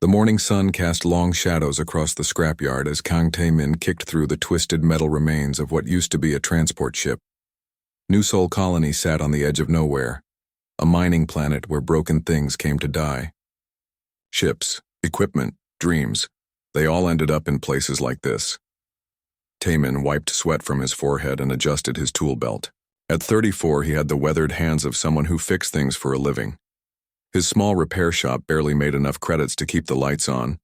The morning sun cast long shadows across the scrapyard as Kang Tae-min kicked through the twisted metal remains of what used to be a transport ship. New Sol Colony sat on the edge of nowhere, a mining planet where broken things came to die. Ships, equipment, dreams, they all ended up in places like this. Tae-min wiped sweat from his forehead and adjusted his tool belt. At 34, he had the weathered hands of someone who fixed things for a living. His small repair shop barely made enough credits to keep the lights on,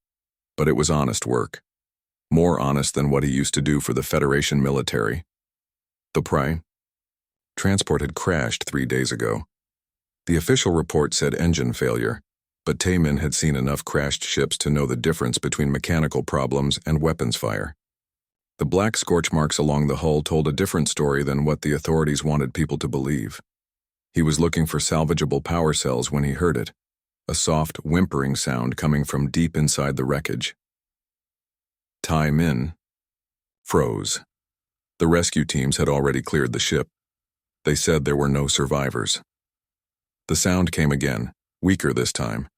but it was honest work. More honest than what he used to do for the Federation military. The prey? Transport had crashed 3 days ago. The official report said engine failure, but Tae-min had seen enough crashed ships to know the difference between mechanical problems and weapons fire. The black scorch marks along the hull told a different story than what the authorities wanted people to believe. He was looking for salvageable power cells when he heard it, a soft, whimpering sound coming from deep inside the wreckage. Tae-min froze. The rescue teams had already cleared the ship. They said there were no survivors. The sound came again, weaker this time.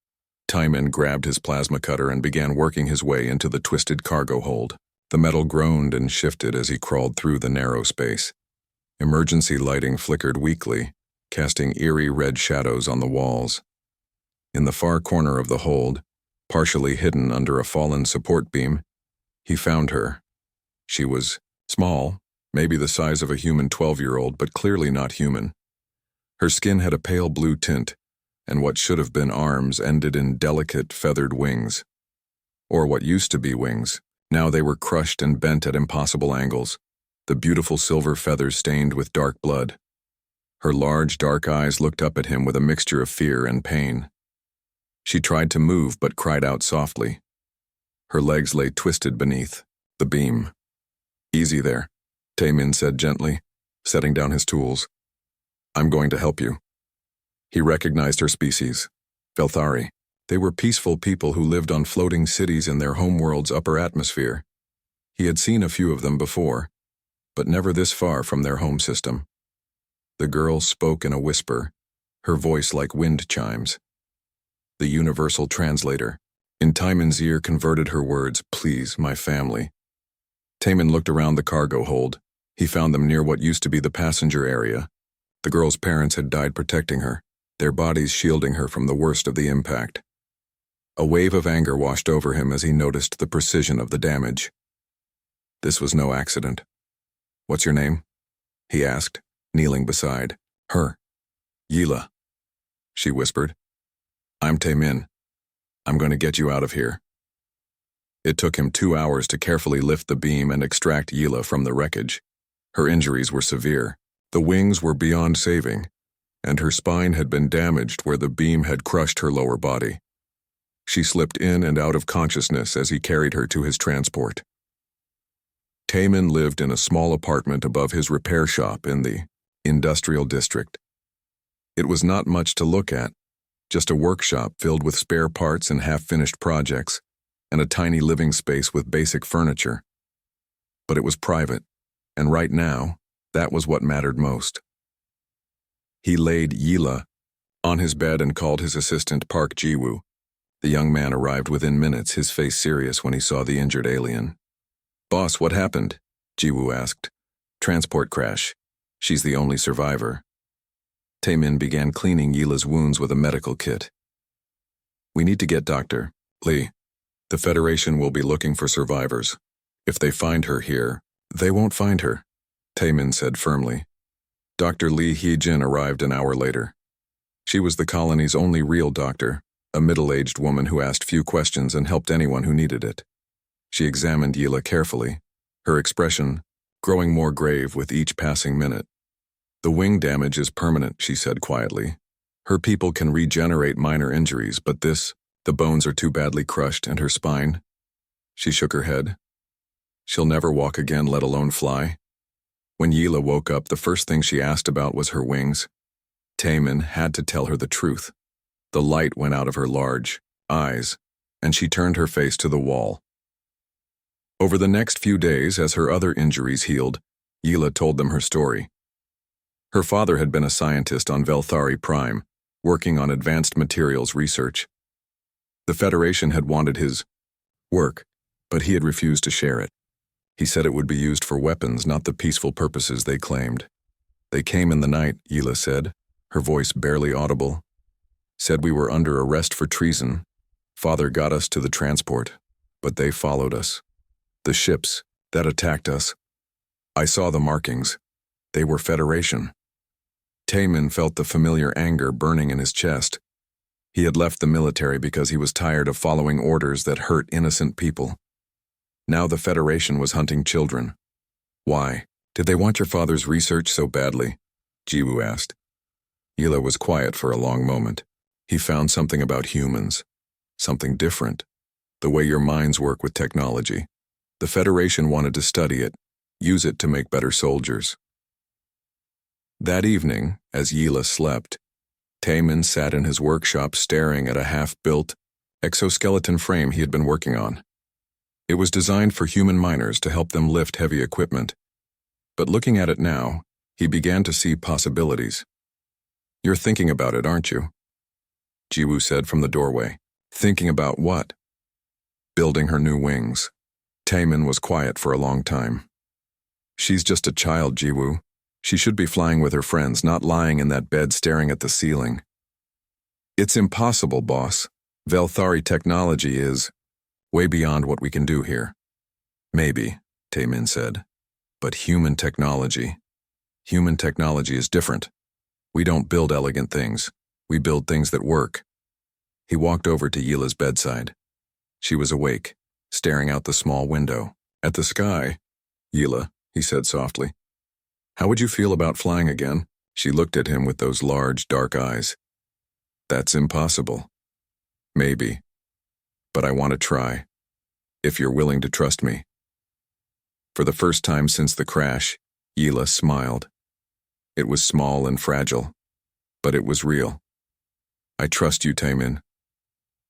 Tae-min grabbed his plasma cutter and began working his way into the twisted cargo hold. The metal groaned and shifted as he crawled through the narrow space. Emergency lighting flickered weakly, casting eerie red shadows on the walls. In the far corner of the hold, partially hidden under a fallen support beam, he found her. She was small, maybe the size of a human 12-year-old, but clearly not human. Her skin had a pale blue tint, and what should have been arms ended in delicate, feathered wings. Or what used to be wings. Now they were crushed and bent at impossible angles, the beautiful silver feathers stained with dark blood. Her large, dark eyes looked up at him with a mixture of fear and pain. She tried to move but cried out softly. Her legs lay twisted beneath the beam. "Easy there," Tae-min said gently, setting down his tools. "I'm going to help you." He recognized her species, Velthari. They were peaceful people who lived on floating cities in their homeworld's upper atmosphere. He had seen a few of them before, but never this far from their home system. The girl spoke in a whisper, her voice like wind chimes. The universal translator, in Tae-min's ear, converted her words, "Please, my family." Tae-min looked around the cargo hold. He found them near what used to be the passenger area. The girl's parents had died protecting her, their bodies shielding her from the worst of the impact. A wave of anger washed over him as he noticed the precision of the damage. This was no accident. "What's your name?" he asked, kneeling beside her. "Yila," she whispered. "I'm Tae-min. I'm going to get you out of here." It took him 2 hours to carefully lift the beam and extract Yila from the wreckage. Her injuries were severe. The wings were beyond saving, and her spine had been damaged where the beam had crushed her lower body. She slipped in and out of consciousness as he carried her to his transport. Tae-min lived in a small apartment above his repair shop in the industrial district. It was not much to look at, just a workshop filled with spare parts and half-finished projects, and a tiny living space with basic furniture. But it was private, and right now, that was what mattered most. He laid Yila on his bed and called his assistant Park Ji-woo. The young man arrived within minutes, his face serious when he saw the injured alien. "Boss, what happened?" Ji-woo asked. "Transport crash. She's the only survivor." Tae-min began cleaning Yila's wounds with a medical kit. "We need to get Dr. Lee. The Federation will be looking for survivors. If they find her here, they won't find her," Tae-min said firmly. Dr. Lee Hee-jin arrived an hour later. She was the colony's only real doctor, a middle-aged woman who asked few questions and helped anyone who needed it. She examined Yila carefully, her expression growing more grave with each passing minute. "The wing damage is permanent," she said quietly. "Her people can regenerate minor injuries, but the bones are too badly crushed, and her spine." She shook her head. "She'll never walk again, let alone fly." When Yila woke up, the first thing she asked about was her wings. Tae-min had to tell her the truth. The light went out of her large eyes, and she turned her face to the wall. Over the next few days, as her other injuries healed, Yila told them her story. Her father had been a scientist on Velthari Prime, working on advanced materials research. The Federation had wanted his work, but he had refused to share it. He said it would be used for weapons, not the peaceful purposes they claimed. They came in the night, Yila said, her voice barely audible. Said we were under arrest for treason. Father got us to the transport, but they followed us. The ships that attacked us. I saw the markings. They were Federation. Taemin felt the familiar anger burning in his chest. He had left the military because he was tired of following orders that hurt innocent people. Now the Federation was hunting children. Why? Did they want your father's research so badly? Jiwoo asked. Yila was quiet for a long moment. He found something about humans. Something different. The way your minds work with technology. The Federation wanted to study it, use it to make better soldiers. That evening, as Yila slept, Taemin sat in his workshop staring at a half-built exoskeleton frame he had been working on. It was designed for human miners to help them lift heavy equipment. But looking at it now, he began to see possibilities. You're thinking about it, aren't you? Jiwoo said from the doorway. Thinking about what? Building her new wings. Taemin was quiet for a long time. She's just a child, Jiwoo. She should be flying with her friends, not lying in that bed staring at the ceiling. It's impossible, boss. Velthari technology is way beyond what we can do here. Maybe, Taemin said. But human technology is different. We don't build elegant things. We build things that work. He walked over to Yila's bedside. She was awake, staring out the small window. At the sky. Yila, he said softly. How would you feel about flying again? She looked at him with those large, dark eyes. That's impossible. Maybe. But I want to try. If you're willing to trust me. For the first time since the crash, Yila smiled. It was small and fragile, but it was real. I trust you, Taemin.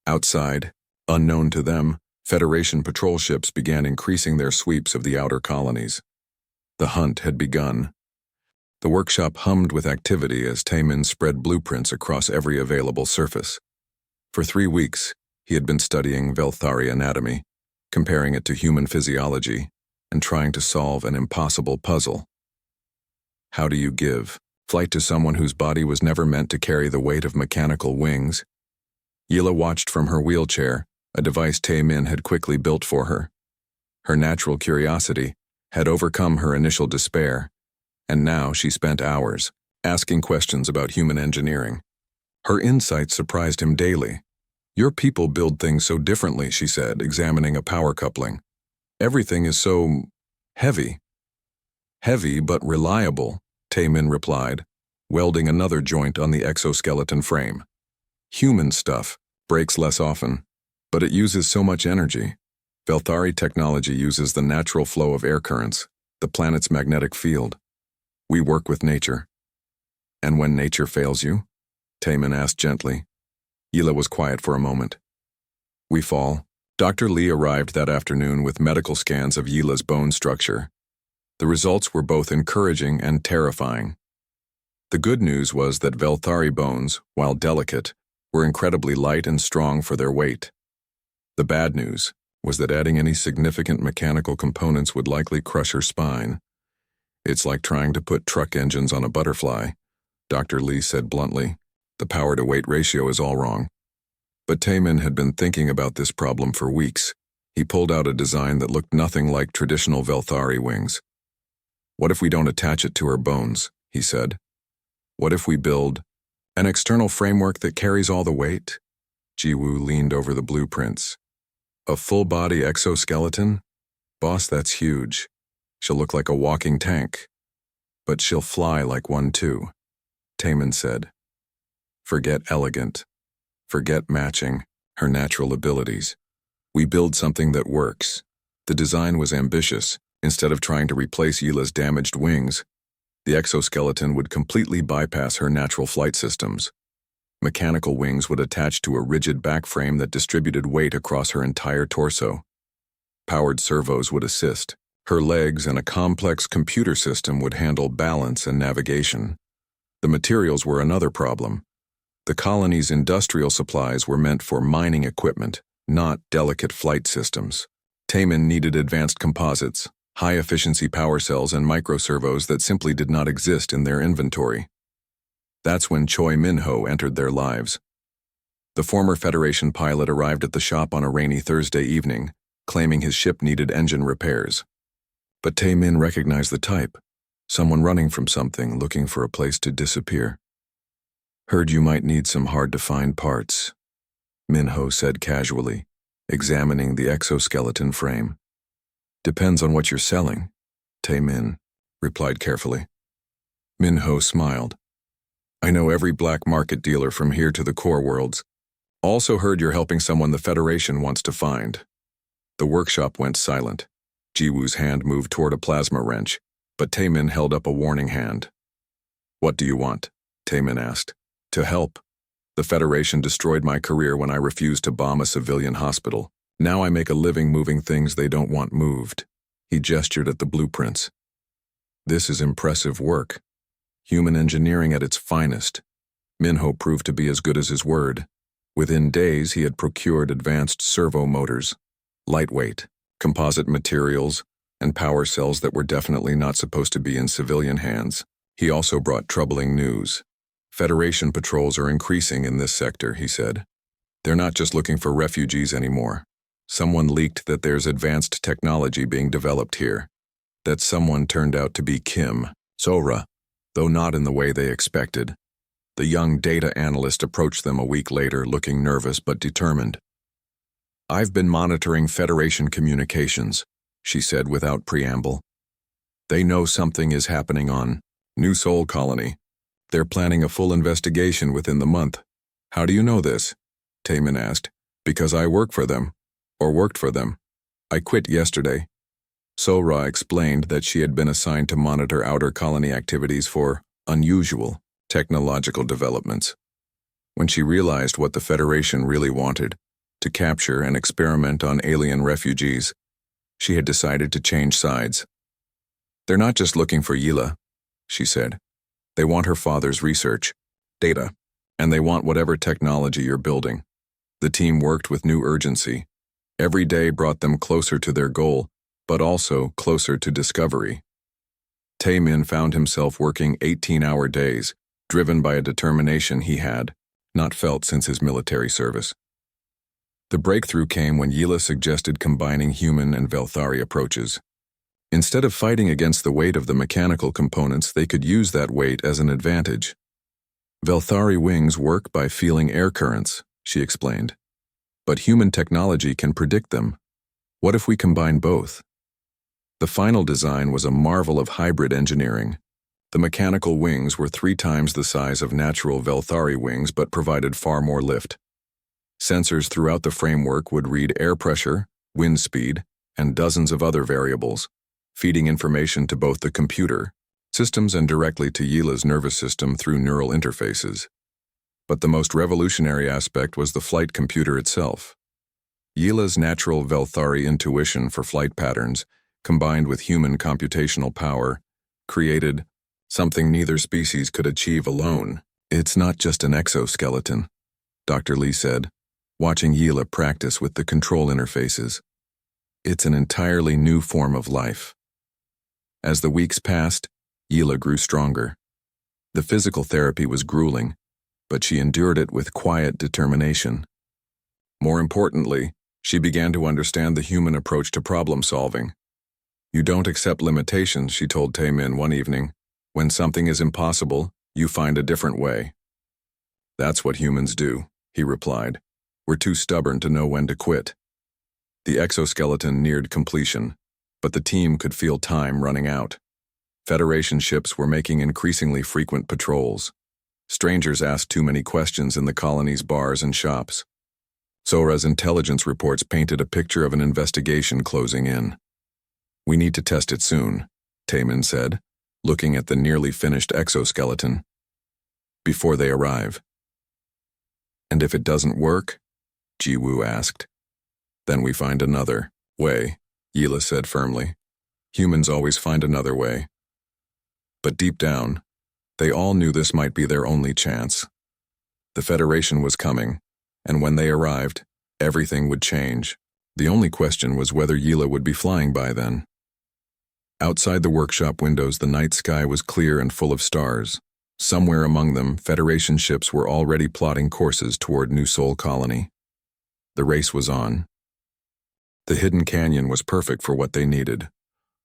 Outside, unknown to them, Federation patrol ships began increasing their sweeps of the outer colonies. The hunt had begun. The workshop hummed with activity as Taemin spread blueprints across every available surface. For 3 weeks, he had been studying Velthari anatomy, comparing it to human physiology, and trying to solve an impossible puzzle. How do you give flight to someone whose body was never meant to carry the weight of mechanical wings? Yila watched from her wheelchair, a device Taemin had quickly built for her. Her natural curiosity had overcome her initial despair, and now she spent hours asking questions about human engineering. Her insights surprised him daily. Your people build things so differently, she said, examining a power coupling. Everything is so heavy. Heavy but reliable, Taemin replied, welding another joint on the exoskeleton frame. Human stuff breaks less often, but it uses so much energy. Velthari technology uses the natural flow of air currents, the planet's magnetic field. We work with nature. And when nature fails you? Taemin asked gently. Yila was quiet for a moment. We fall. Dr. Lee arrived that afternoon with medical scans of Yila's bone structure. The results were both encouraging and terrifying. The good news was that Velthari bones, while delicate, were incredibly light and strong for their weight. The bad news was that adding any significant mechanical components would likely crush her spine. It's like trying to put truck engines on a butterfly, Dr. Lee said bluntly. The power-to-weight ratio is all wrong. But Taemin had been thinking about this problem for weeks. He pulled out a design that looked nothing like traditional Velthari wings. What if we don't attach it to her bones, he said. What if we build an external framework that carries all the weight? Jiwoo leaned over the blueprints. A full-body exoskeleton? Boss, that's huge. She'll look like a walking tank. But she'll fly like one too, Taemin said. Forget elegant. Forget matching her natural abilities. We build something that works. The design was ambitious. Instead of trying to replace Yila's damaged wings, the exoskeleton would completely bypass her natural flight systems. Mechanical wings would attach to a rigid back frame that distributed weight across her entire torso. Powered servos would assist. Her legs and a complex computer system would handle balance and navigation. The materials were another problem. The colony's industrial supplies were meant for mining equipment, not delicate flight systems. Taemin needed advanced composites, high-efficiency power cells, and microservos that simply did not exist in their inventory. That's when Choi Min-ho entered their lives. The former Federation pilot arrived at the shop on a rainy Thursday evening, claiming his ship needed engine repairs. But Taemin recognized the type, someone running from something, looking for a place to disappear. "Heard you might need some hard-to-find parts," Min-ho said casually, examining the exoskeleton frame. "Depends on what you're selling," Taemin replied carefully. Min-ho smiled. "I know every black market dealer from here to the core worlds. Also heard you're helping someone the Federation wants to find." The workshop went silent. Jiwoo's hand moved toward a plasma wrench, but Taemin held up a warning hand. "What do you want?" Taemin asked. "To help. The Federation destroyed my career when I refused to bomb a civilian hospital. Now I make a living moving things they don't want moved." He gestured at the blueprints. "This is impressive work. Human engineering at its finest." Min-ho proved to be as good as his word. Within days, he had procured advanced servo motors, lightweight, composite materials, and power cells that were definitely not supposed to be in civilian hands. He also brought troubling news. "Federation patrols are increasing in this sector," he said. "They're not just looking for refugees anymore. Someone leaked that there's advanced technology being developed here. That someone turned out to be Kim Sora, though not in the way they expected." The young data analyst approached them a week later, looking nervous but determined. "I've been monitoring Federation communications," she said without preamble. "They know something is happening on New Sol Colony. They're planning a full investigation within the month." "How do you know this?" Taemin asked. "Because I work for them, or worked for them. I quit yesterday." Sora explained that she had been assigned to monitor outer colony activities for unusual technological developments. When she realized what the Federation really wanted, to capture and experiment on alien refugees, she had decided to change sides. "They're not just looking for Yila," she said. "They want her father's research, data, and they want whatever technology you're building." The team worked with new urgency. Every day brought them closer to their goal, but also closer to discovery. Taemin found himself working 18-hour days, driven by a determination he had not felt since his military service. The breakthrough came when Yila suggested combining human and Velthari approaches. Instead of fighting against the weight of the mechanical components, they could use that weight as an advantage. "Velthari wings work by feeling air currents," she explained. "But human technology can predict them. What if we combine both?" The final design was a marvel of hybrid engineering. The mechanical wings were 3 times the size of natural Velthari wings but provided far more lift. Sensors throughout the framework would read air pressure, wind speed, and dozens of other variables, feeding information to both the computer systems and directly to Yila's nervous system through neural interfaces. But the most revolutionary aspect was the flight computer itself. Yila's natural Velthari intuition for flight patterns, combined with human computational power, created something neither species could achieve alone. "It's not just an exoskeleton," Dr. Lee said, watching Yila practice with the control interfaces. "It's an entirely new form of life." As the weeks passed, Yila grew stronger. The physical therapy was grueling, but she endured it with quiet determination. More importantly, she began to understand the human approach to problem solving. "You don't accept limitations," she told Taemin one evening. "When something is impossible, you find a different way." "That's what humans do," he replied. "We're too stubborn to know when to quit." The exoskeleton neared completion, but the team could feel time running out. Federation ships were making increasingly frequent patrols. Strangers asked too many questions in the colony's bars and shops. Sora's intelligence reports painted a picture of an investigation closing in. "We need to test it soon," Taemin said, looking at the nearly finished exoskeleton. "Before they arrive." "And if it doesn't work?" Jiwoo asked. "Then we find another way," Yila said firmly. "Humans always find another way." But deep down, they all knew this might be their only chance. The Federation was coming, and when they arrived, everything would change. The only question was whether Yila would be flying by then. Outside the workshop windows, the night sky was clear and full of stars. Somewhere among them, Federation ships were already plotting courses toward New Sol Colony. The race was on. The hidden canyon was perfect for what they needed.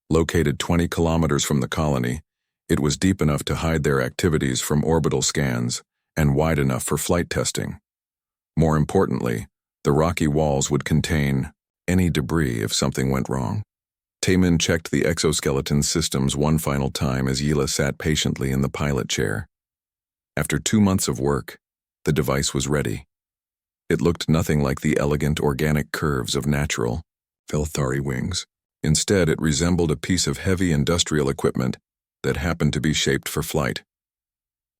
Located 20 kilometers from the colony, it was deep enough to hide their activities from orbital scans and wide enough for flight testing. More importantly, the rocky walls would contain any debris if something went wrong. Taemin checked the exoskeleton systems one final time as Yila sat patiently in the pilot chair. After 2 months of work, the device was ready. It looked nothing like the elegant organic curves of natural Velthari wings. Instead, it resembled a piece of heavy industrial equipment that happened to be shaped for flight.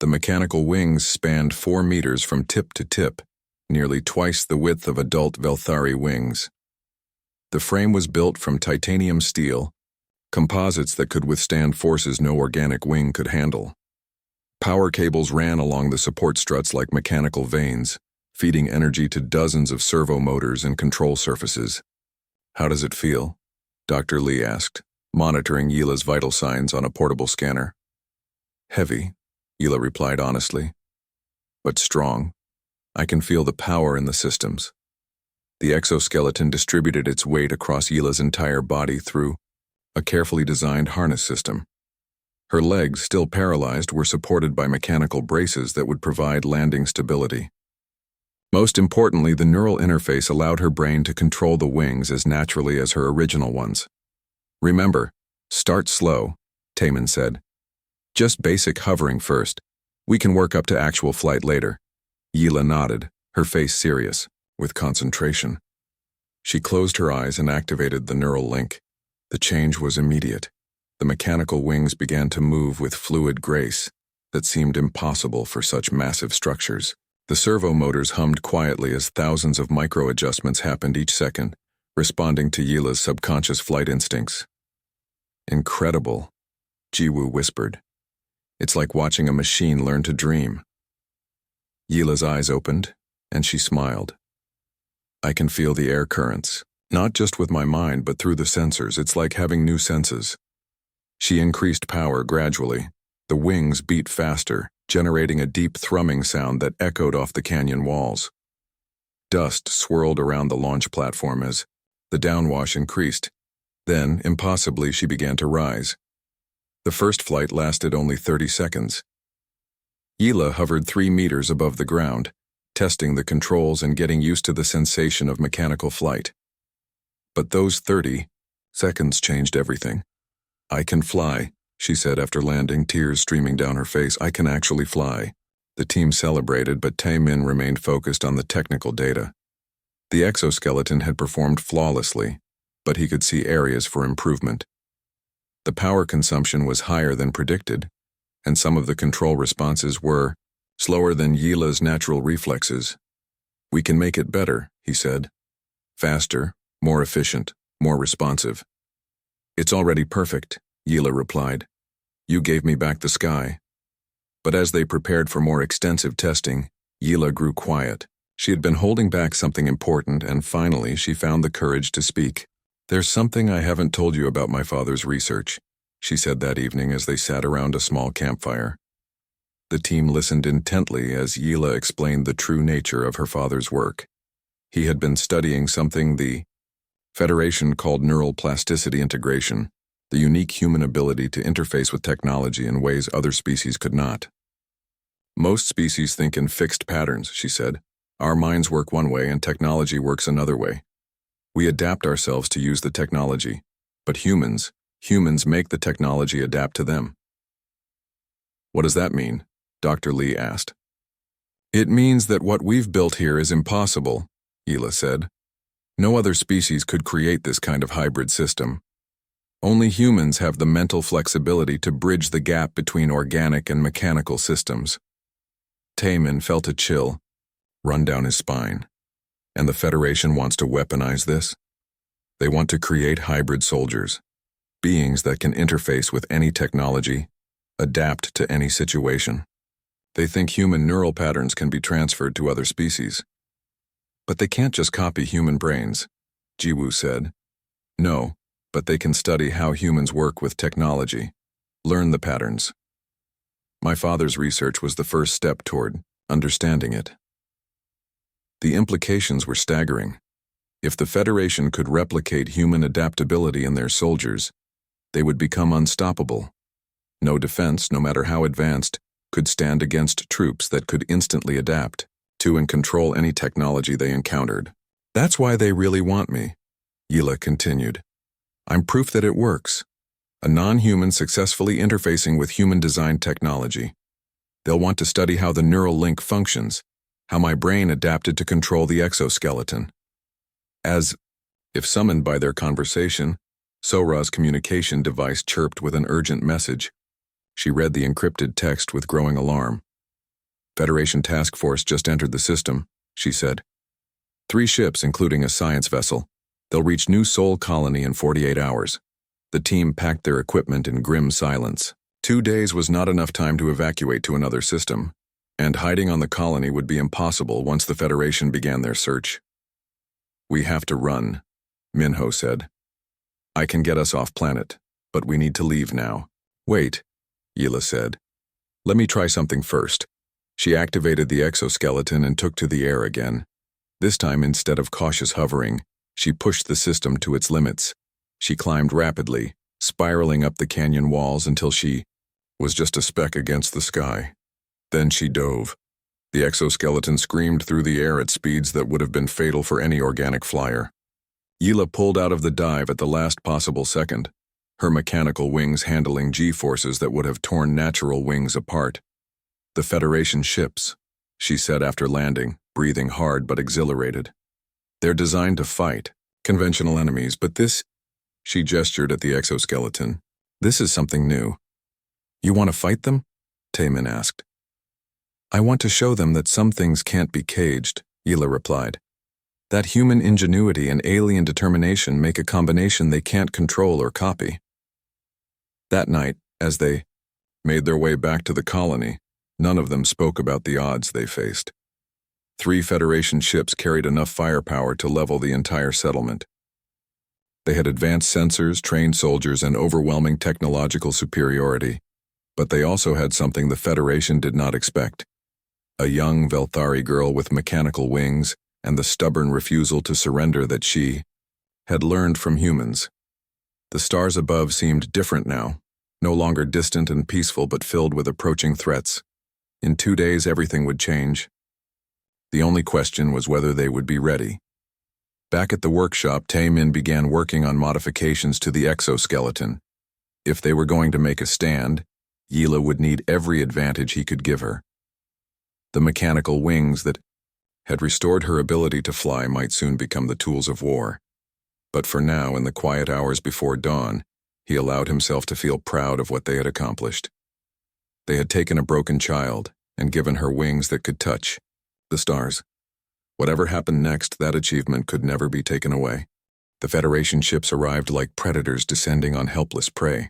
The mechanical wings spanned 4 meters from tip to tip, nearly twice the width of adult Velthari wings. The frame was built from titanium steel, composites that could withstand forces no organic wing could handle. Power cables ran along the support struts like mechanical veins, feeding energy to dozens of servo motors and control surfaces. "How does it feel?" Dr. Lee asked, monitoring Yila's vital signs on a portable scanner. "Heavy," Yila replied honestly, "but strong. I can feel the power in the systems." The exoskeleton distributed its weight across Yila's entire body through a carefully designed harness system. Her legs, still paralyzed, were supported by mechanical braces that would provide landing stability. Most importantly, the neural interface allowed her brain to control the wings as naturally as her original ones. "Remember, start slow," Taemin said. "Just basic hovering first. We can work up to actual flight later." Yila nodded, her face serious, with concentration. She closed her eyes and activated the neural link. The change was immediate. The mechanical wings began to move with fluid grace that seemed impossible for such massive structures. The servo motors hummed quietly as thousands of micro-adjustments happened each second, responding to Yila's subconscious flight instincts. "Incredible," Jiwoo whispered. "It's like watching a machine learn to dream." Yila's eyes opened, and she smiled. "I can feel the air currents, not just with my mind but through the sensors. It's like having new senses." She increased power gradually. The wings beat faster, generating a deep thrumming sound that echoed off the canyon walls. Dust swirled around the launch platform as the downwash increased. Then, impossibly, she began to rise. The first flight lasted only 30 seconds. Yila hovered 3 meters above the ground, testing the controls and getting used to the sensation of mechanical flight. But those 30 seconds changed everything. "I can fly," she said after landing, tears streaming down her face. "I can actually fly." The team celebrated, but Taemin remained focused on the technical data. The exoskeleton had performed flawlessly, but he could see areas for improvement. The power consumption was higher than predicted, and some of the control responses were slower than Yila's natural reflexes. "We can make it better," he said. "Faster, more efficient, more responsive." "It's already perfect," Yila replied. "You gave me back the sky." But as they prepared for more extensive testing, Yila grew quiet. She had been holding back something important, and finally she found the courage to speak. "There's something I haven't told you about my father's research," she said that evening as they sat around a small campfire. The team listened intently as Yila explained the true nature of her father's work. He had been studying something the Federation called neural plasticity integration, the unique human ability to interface with technology in ways other species could not. "Most species think in fixed patterns," she said. "Our minds work one way and technology works another way. We adapt ourselves to use the technology, but humans make the technology adapt to them." "What does that mean?" Dr. Lee asked. "It means that what we've built here is impossible," Yila said. "No other species could create this kind of hybrid system. Only humans have the mental flexibility to bridge the gap between organic and mechanical systems." Taemin felt a chill run down his spine. "And the Federation wants to weaponize this? They want to create hybrid soldiers, beings that can interface with any technology, adapt to any situation." They think human neural patterns can be transferred to other species. But they can't just copy human brains, Jiwoo said. No, but they can study how humans work with technology, learn the patterns. My father's research was the first step toward understanding it. The implications were staggering. If the Federation could replicate human adaptability in their soldiers, they would become unstoppable. No defense, no matter how advanced, could stand against troops that could instantly adapt to and control any technology they encountered. That's why they really want me, Yila continued. I'm proof that it works. A non-human successfully interfacing with human-designed technology. They'll want to study how the neural link functions, how my brain adapted to control the exoskeleton. As, if summoned by their conversation, Sora's communication device chirped with an urgent message. She read the encrypted text with growing alarm. Federation task force just entered the system, she said. 3 ships, including a science vessel. They'll reach New Sol Colony in 48 hours. The team packed their equipment in grim silence. 2 days was not enough time to evacuate to another system, and hiding on the colony would be impossible once the Federation began their search. We have to run, Minho said. I can get us off planet, but we need to leave now. Wait, Yila said. Let me try something first. She activated the exoskeleton and took to the air again. This time, instead of cautious hovering, she pushed the system to its limits. She climbed rapidly, spiraling up the canyon walls until she was just a speck against the sky. Then she dove. The exoskeleton screamed through the air at speeds that would have been fatal for any organic flyer. Yila pulled out of the dive at the last possible second, her mechanical wings handling G-forces that would have torn natural wings apart. The Federation ships, she said after landing, breathing hard but exhilarated. They're designed to fight conventional enemies, but this, she gestured at the exoskeleton, this is something new. You want to fight them? Taemin asked. I want to show them that some things can't be caged, Yila replied. That human ingenuity and alien determination make a combination they can't control or copy. That night, as they made their way back to the colony, none of them spoke about the odds they faced. 3 Federation ships carried enough firepower to level the entire settlement. They had advanced sensors, trained soldiers, and overwhelming technological superiority, but they also had something the Federation did not expect. A young Velthari girl with mechanical wings and the stubborn refusal to surrender that she had learned from humans. The stars above seemed different now, no longer distant and peaceful but filled with approaching threats. In 2 days everything would change. The only question was whether they would be ready. Back at the workshop, Taemin began working on modifications to the exoskeleton. If they were going to make a stand, Yila would need every advantage he could give her. The mechanical wings that had restored her ability to fly might soon become the tools of war. But for now, in the quiet hours before dawn, he allowed himself to feel proud of what they had accomplished. They had taken a broken child and given her wings that could touch the stars. Whatever happened next, that achievement could never be taken away. The Federation ships arrived like predators descending on helpless prey.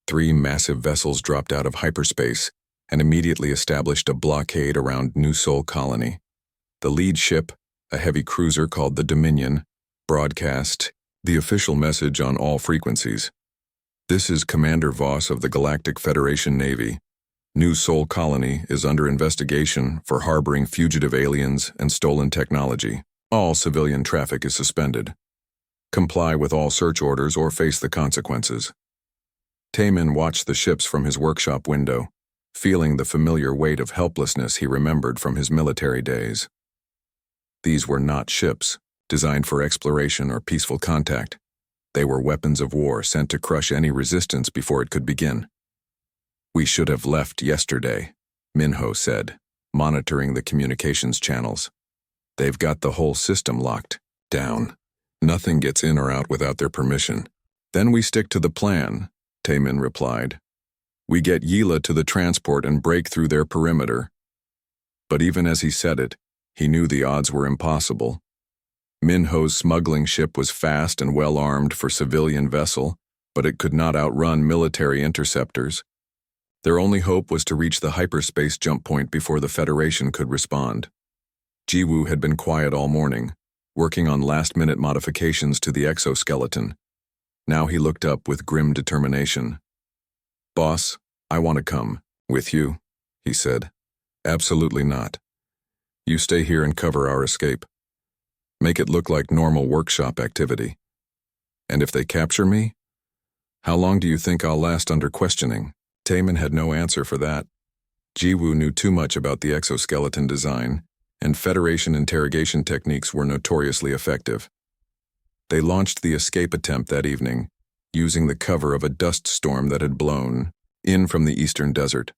3 massive vessels dropped out of hyperspace and immediately established a blockade around New Sol Colony. The lead ship, a heavy cruiser called the Dominion, broadcast the official message on all frequencies. This is Commander Voss of the Galactic Federation Navy. New Sol Colony is under investigation for harboring fugitive aliens and stolen technology. All civilian traffic is suspended. Comply with all search orders or face the consequences. Taemin watched the ships from his workshop window, feeling the familiar weight of helplessness he remembered from his military days. These were not ships, designed for exploration or peaceful contact. They were weapons of war sent to crush any resistance before it could begin. We should have left yesterday, Minho said, monitoring the communications channels. They've got the whole system locked down. Nothing gets in or out without their permission. Then we stick to the plan, Taemin replied. We get Yila to the transport and break through their perimeter. But even as he said it, he knew the odds were impossible. Minho's smuggling ship was fast and well-armed for civilian vessel, but it could not outrun military interceptors. Their only hope was to reach the hyperspace jump point before the Federation could respond. Jiwoo had been quiet all morning, working on last-minute modifications to the exoskeleton. Now he looked up with grim determination. "Boss, I want to come. With you," he said. "Absolutely not. You stay here and cover our escape. Make it look like normal workshop activity. And if they capture me? How long do you think I'll last under questioning?" Taemin had no answer for that. Jiwoo knew too much about the exoskeleton design, and Federation interrogation techniques were notoriously effective. They launched the escape attempt that evening, using the cover of a dust storm that had blown in from the eastern desert.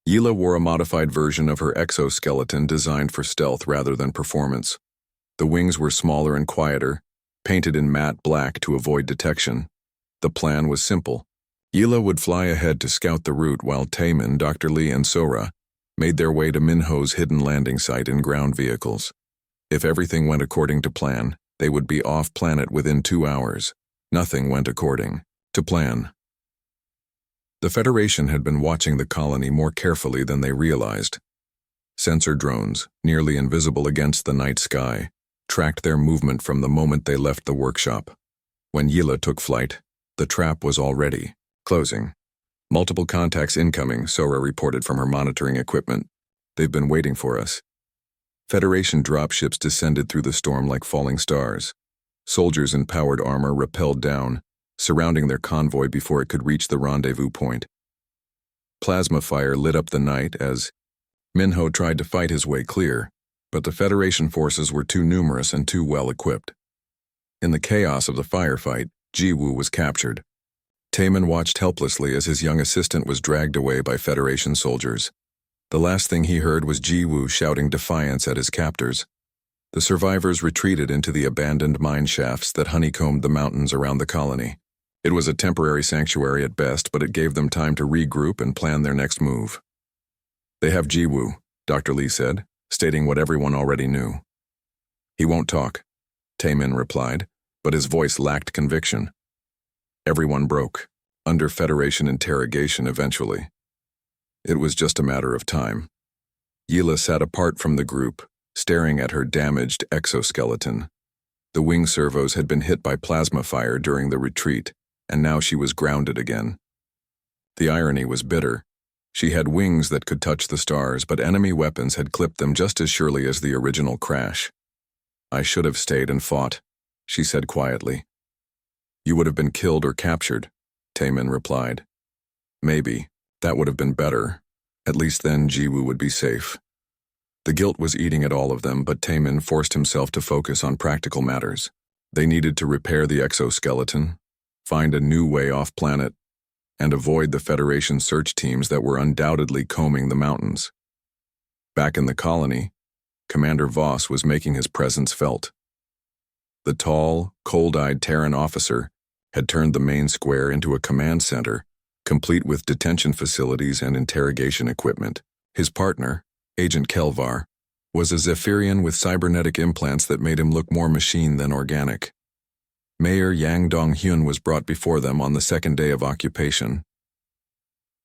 Yila wore a modified version of her exoskeleton designed for stealth rather than performance. The wings were smaller and quieter, painted in matte black to avoid detection. The plan was simple. Yila would fly ahead to scout the route while Taemin, Dr. Lee, and Sora made their way to Minho's hidden landing site in ground vehicles. If everything went according to plan, they would be off-planet within 2 hours. Nothing went according to plan. The Federation had been watching the colony more carefully than they realized. Sensor drones, nearly invisible against the night sky, tracked their movement from the moment they left the workshop. When Yila took flight, the trap was already closing. "Multiple contacts incoming," Sora reported from her monitoring equipment. "They've been waiting for us." Federation dropships descended through the storm like falling stars. Soldiers in powered armor rappelled down, surrounding their convoy before it could reach the rendezvous point. Plasma fire lit up the night as Minho tried to fight his way clear, but the Federation forces were too numerous and too well equipped. In the chaos of the firefight, Jiwoo was captured. Taemin watched helplessly as his young assistant was dragged away by Federation soldiers. The last thing he heard was Jiwoo shouting defiance at his captors. The survivors retreated into the abandoned mine shafts that honeycombed the mountains around the colony. It was a temporary sanctuary at best, but it gave them time to regroup and plan their next move. "They have Jiwoo," Dr. Lee said, stating what everyone already knew. "He won't talk," Taemin replied, but his voice lacked conviction. Everyone broke, under Federation interrogation eventually. It was just a matter of time. Yila sat apart from the group, staring at her damaged exoskeleton. The wing servos had been hit by plasma fire during the retreat, and now she was grounded again. The irony was bitter. She had wings that could touch the stars, but enemy weapons had clipped them just as surely as the original crash. "I should have stayed and fought," she said quietly. "You would have been killed or captured," Taemin replied. "Maybe. That would have been better. At least then Jiwoo would be safe." The guilt was eating at all of them, but Taemin forced himself to focus on practical matters. They needed to repair the exoskeleton, find a new way off-planet, and avoid the Federation search teams that were undoubtedly combing the mountains. Back in the colony, Commander Voss was making his presence felt. The tall, cold-eyed Terran officer had turned the main square into a command center, complete with detention facilities and interrogation equipment. His partner, Agent Kelvar, was a Zephyrian with cybernetic implants that made him look more machine than organic. Mayor Yang Dong-hyun was brought before them on the second day of occupation.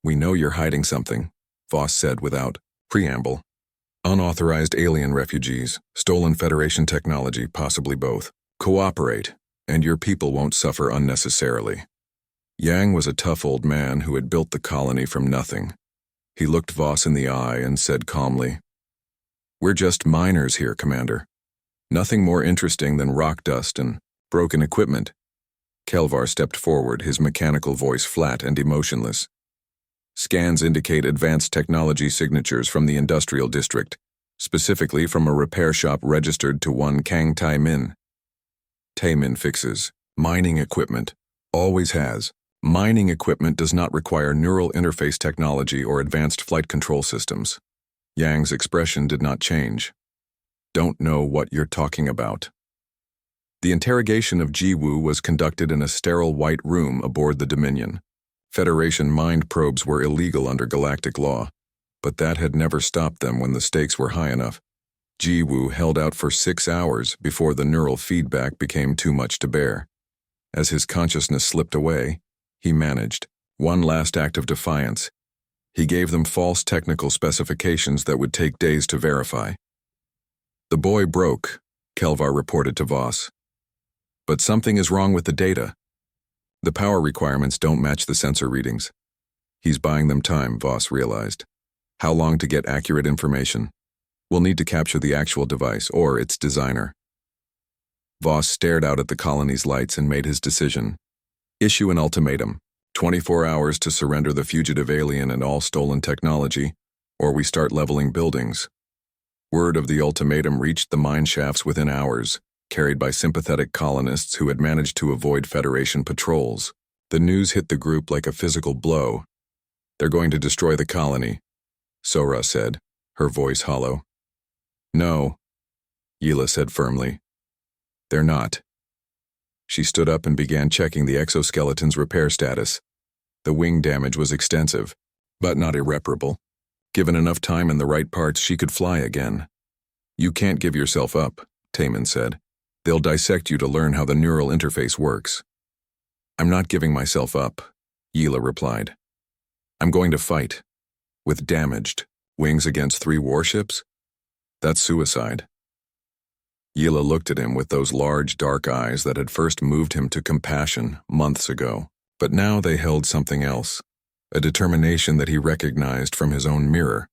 "We know you're hiding something," Voss said without preamble. "Unauthorized alien refugees, stolen Federation technology, possibly both. Cooperate, and your people won't suffer unnecessarily." Yang was a tough old man who had built the colony from nothing. He looked Voss in the eye and said calmly, "We're just miners here, Commander. Nothing more interesting than rock dust and broken equipment." Kelvar stepped forward, his mechanical voice flat and emotionless. "Scans indicate advanced technology signatures from the industrial district, specifically from a repair shop registered to one Kang Tai-min. Taemin fixes. Mining equipment. Always has. Mining equipment does not require neural interface technology or advanced flight control systems." Yang's expression did not change. "Don't know what you're talking about." The interrogation of Jiwoo was conducted in a sterile white room aboard the Dominion. Federation mind probes were illegal under galactic law, but that had never stopped them when the stakes were high enough. Jiwoo held out for 6 hours before the neural feedback became too much to bear. As his consciousness slipped away, he managed one last act of defiance. He gave them false technical specifications that would take days to verify. The boy broke, Kelvar reported to Voss. But something is wrong with the data. The power requirements don't match the sensor readings. He's buying them time, Voss realized. How long to get accurate information? We'll need to capture the actual device, or its designer. Voss stared out at the colony's lights and made his decision. Issue an ultimatum. 24 hours to surrender the fugitive alien and all stolen technology, or we start leveling buildings. Word of the ultimatum reached the mine shafts within hours, carried by sympathetic colonists who had managed to avoid Federation patrols. The news hit the group like a physical blow. They're going to destroy the colony, Sora said, her voice hollow. No, Yila said firmly. They're not. She stood up and began checking the exoskeleton's repair status. The wing damage was extensive, but not irreparable. Given enough time and the right parts, she could fly again. You can't give yourself up, Taman said. They'll dissect you to learn how the neural interface works. I'm not giving myself up, Yila replied. I'm going to fight. With damaged wings against 3 warships? That's suicide. Yila looked at him with those large, dark eyes that had first moved him to compassion months ago. But now they held something else, a determination that he recognized from his own mirror.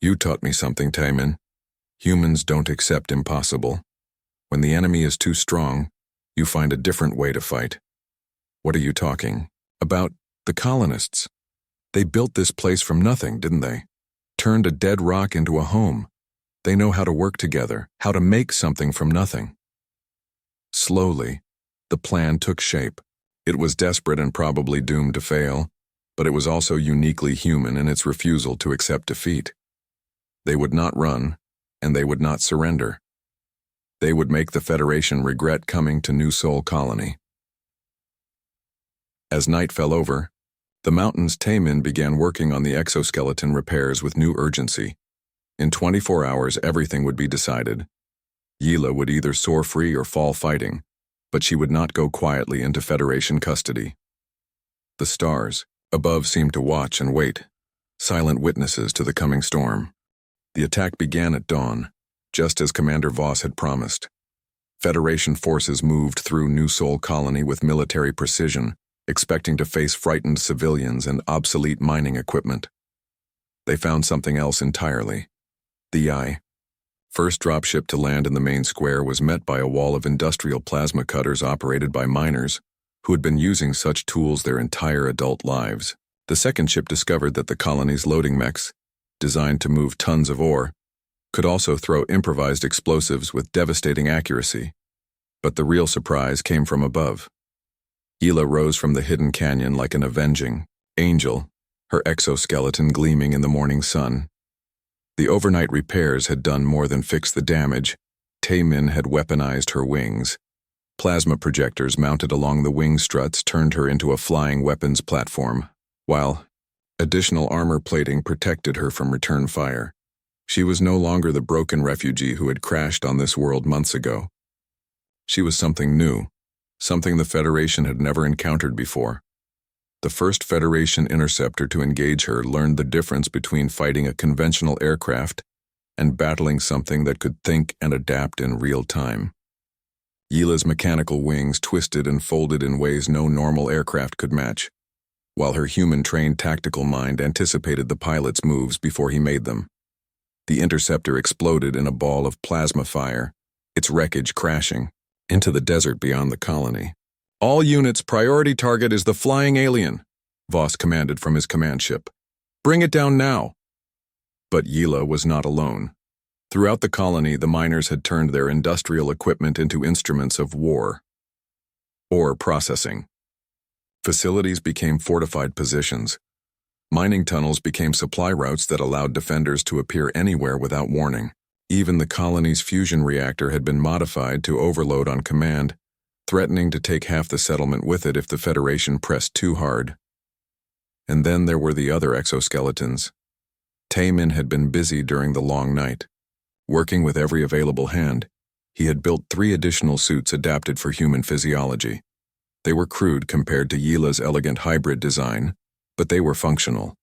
You taught me something, Taman. Humans don't accept impossible. When the enemy is too strong, you find a different way to fight. What are you talking about? The colonists. They built this place from nothing, didn't they? Turned a dead rock into a home. They know how to work together, how to make something from nothing. Slowly, the plan took shape. It was desperate and probably doomed to fail, but it was also uniquely human in its refusal to accept defeat. They would not run, and they would not surrender. They would make the Federation regret coming to New Sol Colony. As night fell over, the mountain's Taman began working on the exoskeleton repairs with new urgency. In 24 hours, everything would be decided. Yila would either soar free or fall fighting, but she would not go quietly into Federation custody. The stars above seemed to watch and wait, silent witnesses to the coming storm. The attack began at dawn, just as Commander Voss had promised. Federation forces moved through New Sol Colony with military precision, expecting to face frightened civilians and obsolete mining equipment. They found something else entirely. The eye. First dropship to land in the main square was met by a wall of industrial plasma cutters operated by miners who had been using such tools their entire adult lives. The second ship discovered that the colony's loading mechs, designed to move tons of ore, could also throw improvised explosives with devastating accuracy. But the real surprise came from above. Yila rose from the hidden canyon like an avenging angel, her exoskeleton gleaming in the morning sun. The overnight repairs had done more than fix the damage. Taman had weaponized her wings. Plasma projectors mounted along the wing struts turned her into a flying weapons platform, while additional armor plating protected her from return fire. She was no longer the broken refugee who had crashed on this world months ago. She was something new, something the Federation had never encountered before. The first Federation interceptor to engage her learned the difference between fighting a conventional aircraft and battling something that could think and adapt in real time. Yila's mechanical wings twisted and folded in ways no normal aircraft could match, while her human-trained tactical mind anticipated the pilot's moves before he made them. The interceptor exploded in a ball of plasma fire, its wreckage crashing into the desert beyond the colony. All units, priority target is the flying alien, Voss commanded from his command ship. Bring it down now. But Yila was not alone. Throughout the colony, the miners had turned their industrial equipment into instruments of war. Ore processing. Facilities became fortified positions. Mining tunnels became supply routes that allowed defenders to appear anywhere without warning. Even the colony's fusion reactor had been modified to overload on command, threatening to take half the settlement with it if the Federation pressed too hard. And then there were the other exoskeletons. Taman had been busy during the long night. Working with every available hand, he had built 3 additional suits adapted for human physiology. They were crude compared to Yila's elegant hybrid design, but they were functional.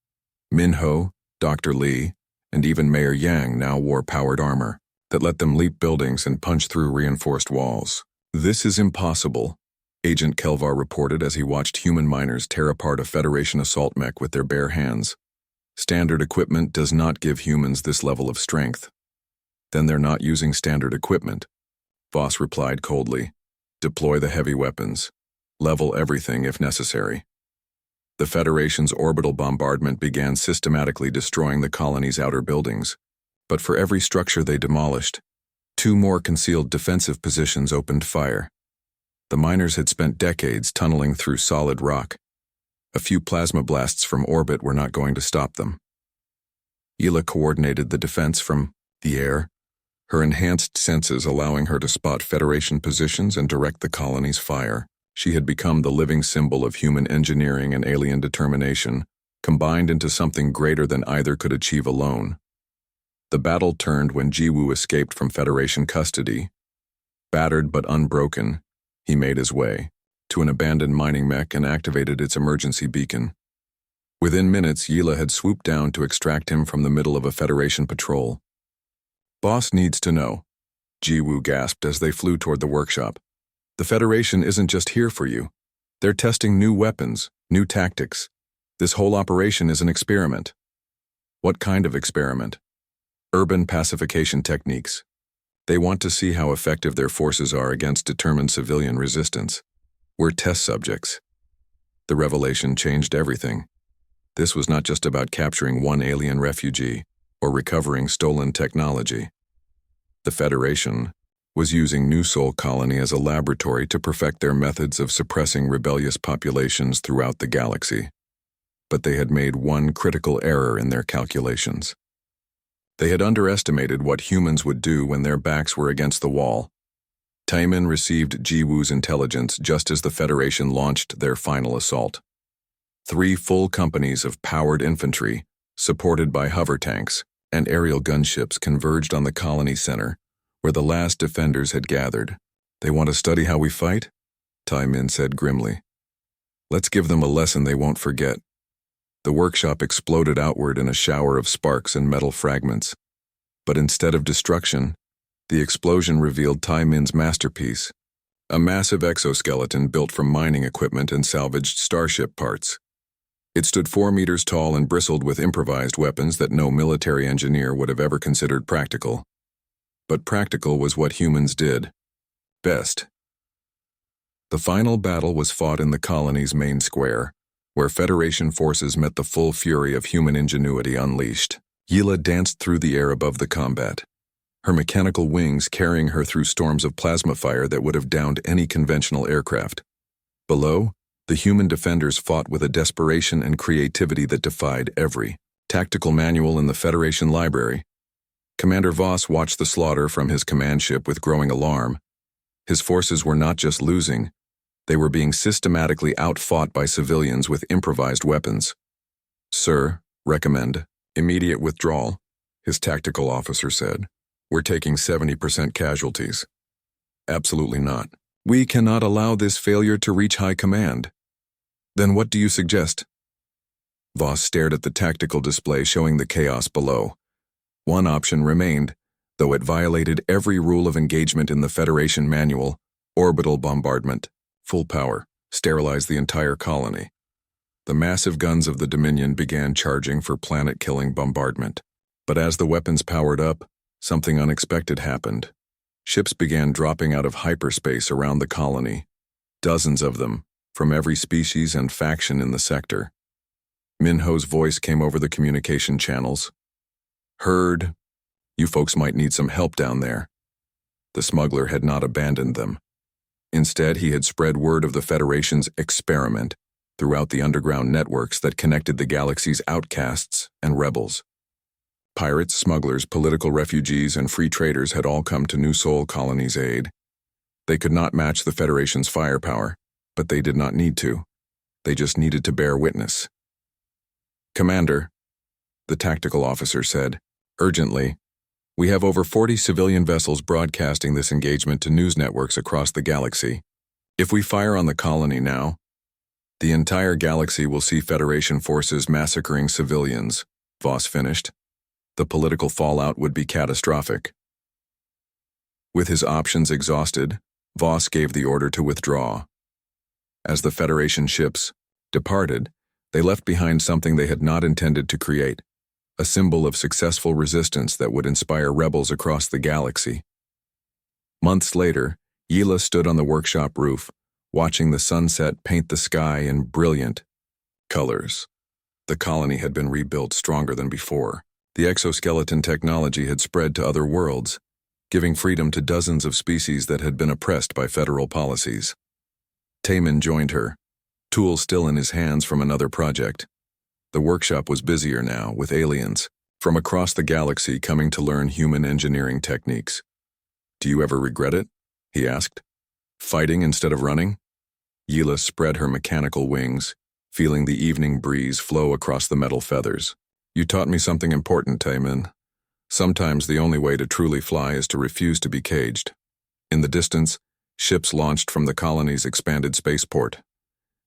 Minho, Dr. Lee, and even Mayor Yang now wore powered armor that let them leap buildings and punch through reinforced walls. "This is impossible," Agent Kelvar reported as he watched human miners tear apart a Federation assault mech with their bare hands. "Standard equipment does not give humans this level of strength." "Then they're not using standard equipment," Voss replied coldly. "Deploy the heavy weapons. Level everything if necessary." The Federation's orbital bombardment began systematically destroying the colony's outer buildings, but for every structure they demolished, 2 more concealed defensive positions opened fire. The miners had spent decades tunneling through solid rock. A few plasma blasts from orbit were not going to stop them. Hila coordinated the defense from the air, her enhanced senses allowing her to spot Federation positions and direct the colony's fire. She had become the living symbol of human engineering and alien determination, combined into something greater than either could achieve alone. The battle turned when Jiwoo escaped from Federation custody. Battered but unbroken, he made his way to an abandoned mining mech and activated its emergency beacon. Within minutes, Hila had swooped down to extract him from the middle of a Federation patrol. "Boss needs to know," Jiwoo gasped as they flew toward the workshop. "The Federation isn't just here for you. They're testing new weapons, new tactics. This whole operation is an experiment." "What kind of experiment?" "Urban pacification techniques. They want to see how effective their forces are against determined civilian resistance. We're test subjects." The revelation changed everything. This was not just about capturing one alien refugee or recovering stolen technology. The Federation was using New Sol Colony as a laboratory to perfect their methods of suppressing rebellious populations throughout the galaxy. But they had made one critical error in their calculations. They had underestimated what humans would do when their backs were against the wall. Taiman received Jiwoo's intelligence just as the Federation launched their final assault. 3 full companies of powered infantry, supported by hover tanks and aerial gunships, converged on the colony center, where the last defenders had gathered. "They want to study how we fight?" Taiman said grimly. "Let's give them a lesson they won't forget." The workshop exploded outward in a shower of sparks and metal fragments. But instead of destruction, the explosion revealed Taiman's masterpiece, a massive exoskeleton built from mining equipment and salvaged starship parts. It stood 4 meters tall and bristled with improvised weapons that no military engineer would have ever considered practical. But practical was what humans did best. The final battle was fought in the colony's main square, where Federation forces met the full fury of human ingenuity unleashed. Hila danced through the air above the combat, her mechanical wings carrying her through storms of plasma fire that would have downed any conventional aircraft. Below, the human defenders fought with a desperation and creativity that defied every tactical manual in the Federation library. Commander Voss watched the slaughter from his command ship with growing alarm. His forces were not just losing, they were being systematically outfought by civilians with improvised weapons. "Sir, recommend immediate withdrawal," his tactical officer said. "We're taking 70% casualties." "Absolutely not. We cannot allow this failure to reach high command." "Then what do you suggest?" Voss stared at the tactical display showing the chaos below. One option remained, though it violated every rule of engagement in the Federation manual: orbital bombardment, full power, sterilize the entire colony. The massive guns of the Dominion began charging for planet-killing bombardment. But as the weapons powered up, something unexpected happened. Ships began dropping out of hyperspace around the colony, dozens of them, from every species and faction in the sector. Minho's voice came over the communication channels. "Heard. You folks might need some help down there." The smuggler had not abandoned them. Instead, he had spread word of the Federation's experiment throughout the underground networks that connected the galaxy's outcasts and rebels. Pirates, smugglers, political refugees, and free traders had all come to New Sol Colony's aid. They could not match the Federation's firepower, but they did not need to. They just needed to bear witness. "Commander," the tactical officer said, urgently, "we have over 40 civilian vessels broadcasting this engagement to news networks across the galaxy. If we fire on the colony now, The entire galaxy will see Federation forces massacring civilians, Voss finished. The political fallout would be catastrophic. With his options exhausted, Voss gave the order to withdraw. As the Federation ships departed, they left behind something they had not intended to create, a symbol of successful resistance that would inspire rebels across the galaxy. Months later, Yila stood on the workshop roof, watching the sunset paint the sky in brilliant colors. The colony had been rebuilt stronger than before. The exoskeleton technology had spread to other worlds, giving freedom to dozens of species that had been oppressed by federal policies. Taman joined her, tools still in his hands from another project. The workshop was busier now, with aliens from across the galaxy coming to learn human engineering techniques. "Do you ever regret it?" he asked. "Fighting instead of running?" Yila spread her mechanical wings, feeling the evening breeze flow across the metal feathers. "You taught me something important, Taman. Sometimes the only way to truly fly is to refuse to be caged." In the distance, ships launched from the colony's expanded spaceport.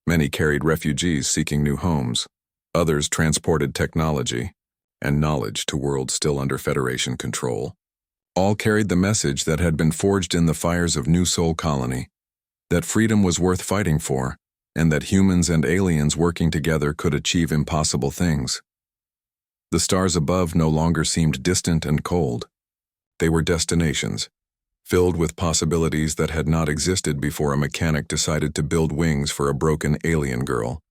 Many carried refugees seeking new homes. Others transported technology and knowledge to worlds still under Federation control. All carried the message that had been forged in the fires of New Sol Colony, that freedom was worth fighting for, and that humans and aliens working together could achieve impossible things. The stars above no longer seemed distant and cold. They were destinations, filled with possibilities that had not existed before a mechanic decided to build wings for a broken alien girl.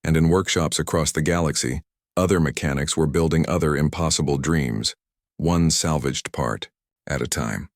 And in workshops across the galaxy, other mechanics were building other impossible dreams, one salvaged part at a time.